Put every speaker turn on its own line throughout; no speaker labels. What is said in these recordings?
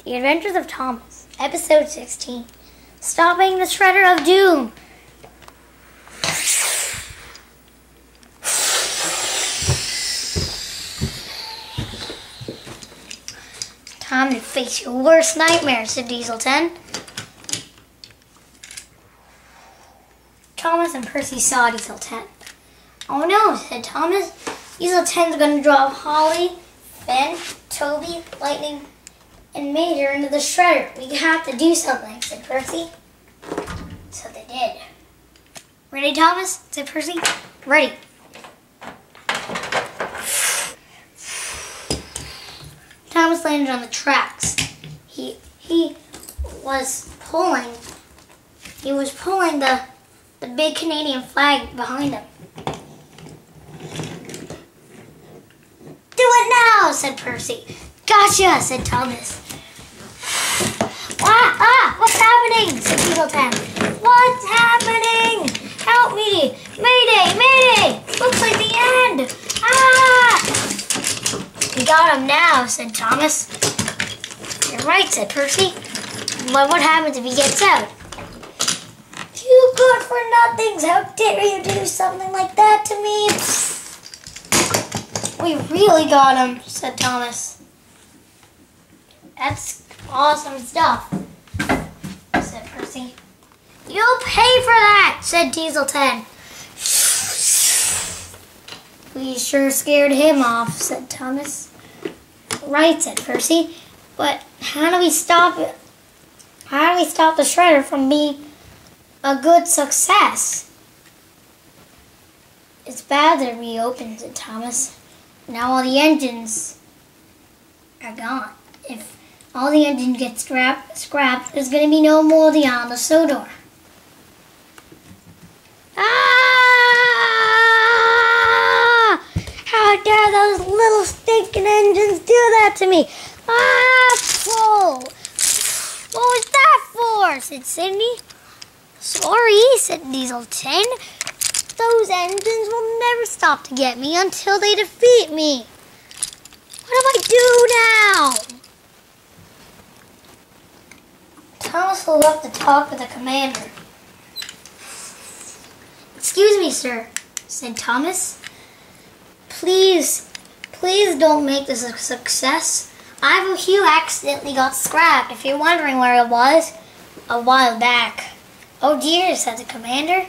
The Adventures of Thomas, Episode 16. Stopping the Shredder of Doom. Time to face your worst nightmare, said Diesel 10. Thomas and Percy saw Diesel 10. Oh no, said Thomas. Diesel 10's going to drop Holly, Ben, Toby, Lightning, and Major into the shredder. We have to do something, said Percy. So they did. Ready, Thomas? Said Percy. Ready. Thomas landed on the tracks. He was pulling the big Canadian flag behind him. Do it now, said Percy. Gotcha, said Thomas. What's happening? Said Diesel 10. What's happening? Help me! Mayday! Mayday! Looks like the end! We got him now, said Thomas. You're right, said Percy. But what happens if he gets out? You good for nothings! How dare you do something like that to me? We really got him, said Thomas. That's awesome stuff, said Percy. You'll pay for that, said Diesel 10. We sure scared him off, said Thomas. Right, said Percy. But how do we stop it? How do we stop the shredder from being a good success? It's bad that it reopened, said Thomas. Now all the engines are gone. If all the engines get scrapped, there's going to be no more beyond the Sodor. Ah! How dare those little stinking engines do that to me? Ah! Whoa! What was that for? Said Sydney. Sorry, said Diesel 10. Those engines will never stop to get me until they defeat me. What do I do now? Thomas will have to talk with the commander. Excuse me, sir, said Thomas. Please don't make this a success. Ivo Hugh accidentally got scrapped, if you're wondering where it was, a while back. Oh dear, said the commander.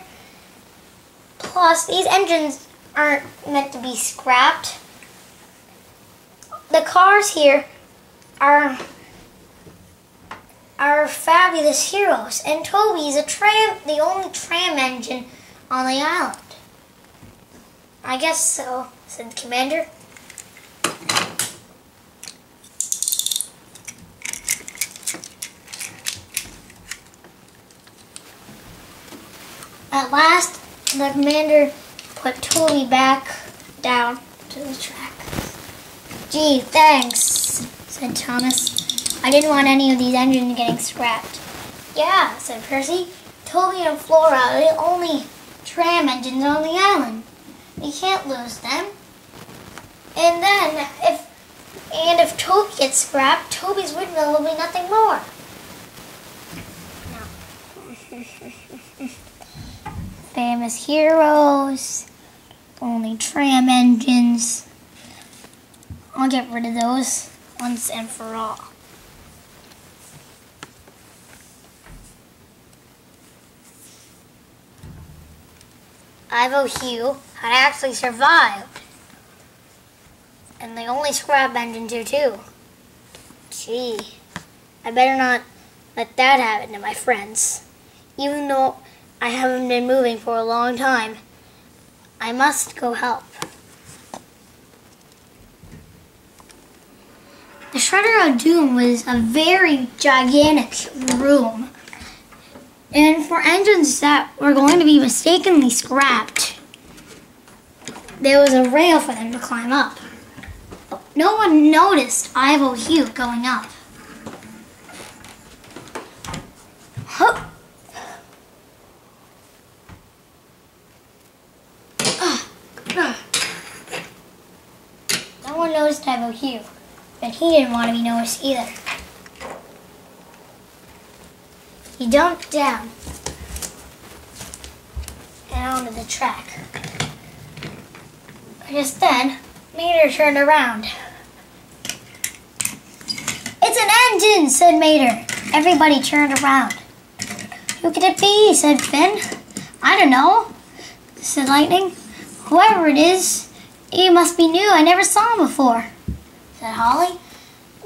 Plus, these engines aren't meant to be scrapped. The cars here are fabulous heroes, and Toby's the only tram engine on the island. I guess so, said the commander. At last, the commander put Toby back down to the track. Gee, thanks, said Thomas. I didn't want any of these engines getting scrapped. Yeah, said Percy. Toby and Flora are the only tram engines on the island. We can't lose them. And then, if Toby gets scrapped, Toby's windmill will be nothing more. No. Famous heroes, only tram engines. I'll get rid of those once and for all. Ivo Hugh had actually survived. And the only scrap engines here too. Gee, I better not let that happen to my friends. Even though I haven't been moving for a long time, I must go help. The Shredder of Doom was a very gigantic room. And for engines that were going to be mistakenly scrapped, there was a rail for them to climb up. But no one noticed Ivo Hugh going up. Hup. No one noticed Ivo Hugh, but he didn't want to be noticed either. He jumped down and onto the track. Just then, Mater turned around. "It's an engine," said Mater. Everybody turned around. "Who could it be?" said Finn. "I don't know," said Lightning. "Whoever it is, he must be new. I never saw him before," said Holly.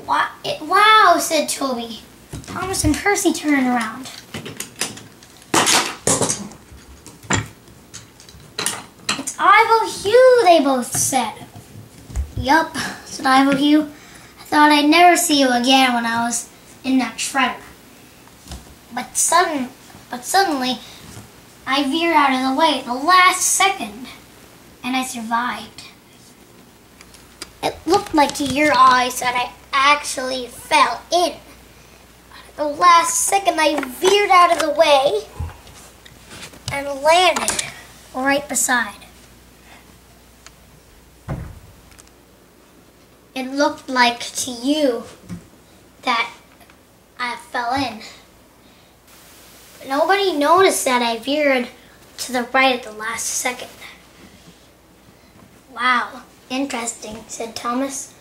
Wow, said Toby. Thomas and Percy turned around. "It's Ivo Hugh," they both said. "Yup," said Ivo Hugh. "I thought I'd never see you again when I was in that shredder. But suddenly, I veered out of the way at the last second, and I survived. It looked like to your eyes that I actually fell in. At the last second, I veered out of the way and landed right beside. It looked like to you that I fell in. But nobody noticed that I veered to the right at the last second." "Wow, interesting," said Thomas.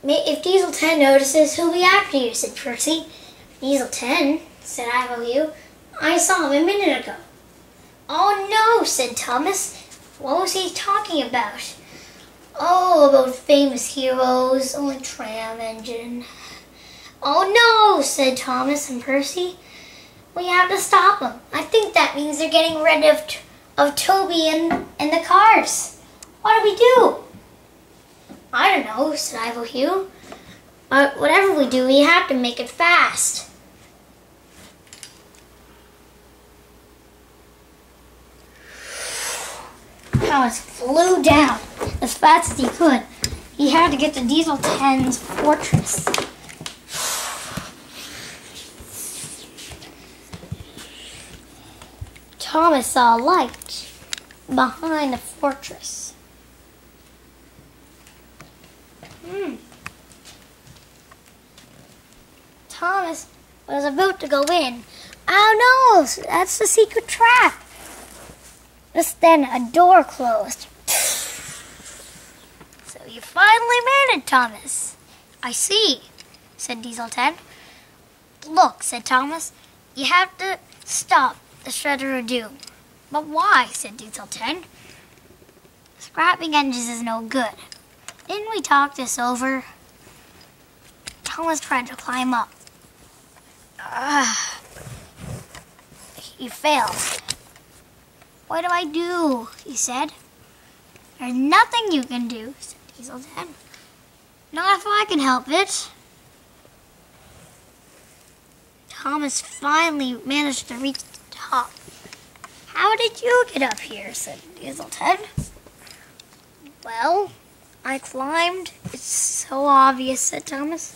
"If Diesel 10 notices, he'll be after you," said Percy. "Diesel 10, said Ivo Hugh. "I saw him a minute ago." "Oh no," said Thomas. "What was he talking about?" "Oh, about famous heroes, only tram engine." "Oh no," said Thomas and Percy. "We have to stop them. I think that means they're getting rid of Toby and the cars. What do we do?" "I don't know," said Ivo Hugh. "But whatever we do, we have to make it fast." Thomas flew down as fast as he could. He had to get to Diesel 10's fortress. Thomas saw a light behind the fortress. Thomas was about to go in. "Oh no, that's the secret trap." Just then a door closed. "So you finally made it, Thomas." "I see," said Diesel 10. "Look," said Thomas, "you have to stop the Shredder of Doom." "But why?" said Diesel 10. "Scrapping engines is no good. Didn't we talk this over?" Thomas tried to climb up. He failed. "What do I do?" he said. "There's nothing you can do," said Diesel 10. "Not if I can help it." Thomas finally managed to reach the top. "How did you get up here?" said Diesel 10. "Well, I climbed. It's so obvious," said Thomas.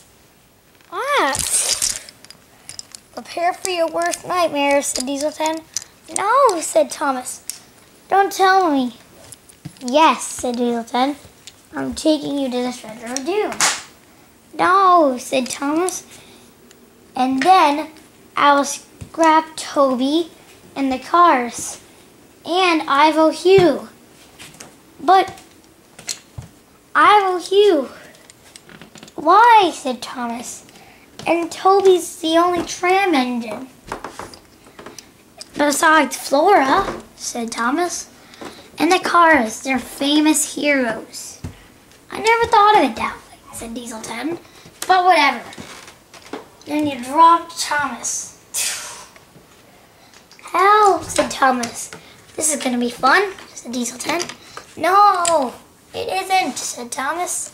"Prepare for your worst nightmares," said Diesel 10. "No," said Thomas. "Don't tell me." "Yes," said Diesel 10. "I'm taking you to the Shredder of Doom." "No," said Thomas. "And then I'll scrap Toby and the cars and Ivo Hugh." "But Ivo Hugh, why?" said Thomas. "And Toby's the only tram engine." "Besides Flora," said Thomas. "And the cars, they're famous heroes." "I never thought of it that way," said Diesel 10. "But whatever." Then you dropped Thomas. "Help," said Thomas. "This is going to be fun," said Diesel 10. "No, it isn't," said Thomas.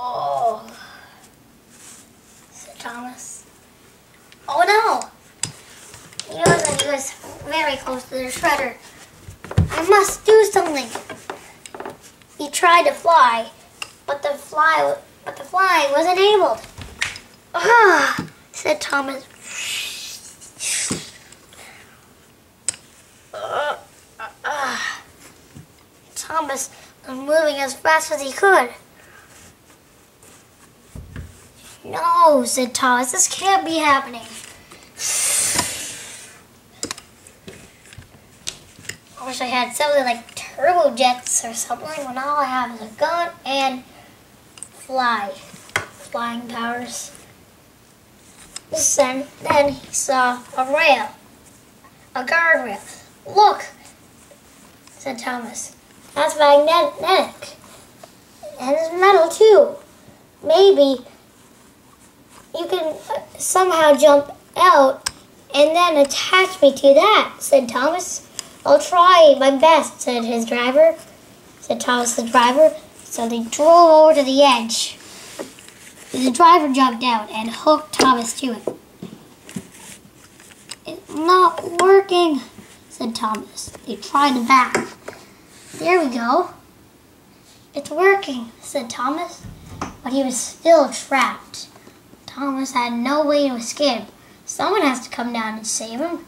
"Oh," said Thomas. "Oh no!" He was very close to the shredder. "I must do something." He tried to fly, but the fly wasn't able. "Ah," said Thomas. Thomas was moving as fast as he could. no, said Thomas. This can't be happening. I wish I had something like turbo jets or something, when all I have is a gun and flying powers. Then he saw a rail, a guardrail. Look, said Thomas. That's magnetic. And it's metal too. Maybe you can somehow jump out and then attach me to that, said Thomas. I'll try my best, said his driver. Said Thomas the driver. So they drove over to the edge. The driver jumped out and hooked Thomas to it. It's not working, said Thomas. They tried the back. There we go. It's working, said Thomas. But he was still trapped. Thomas had no way to escape. Someone has to come down and save him.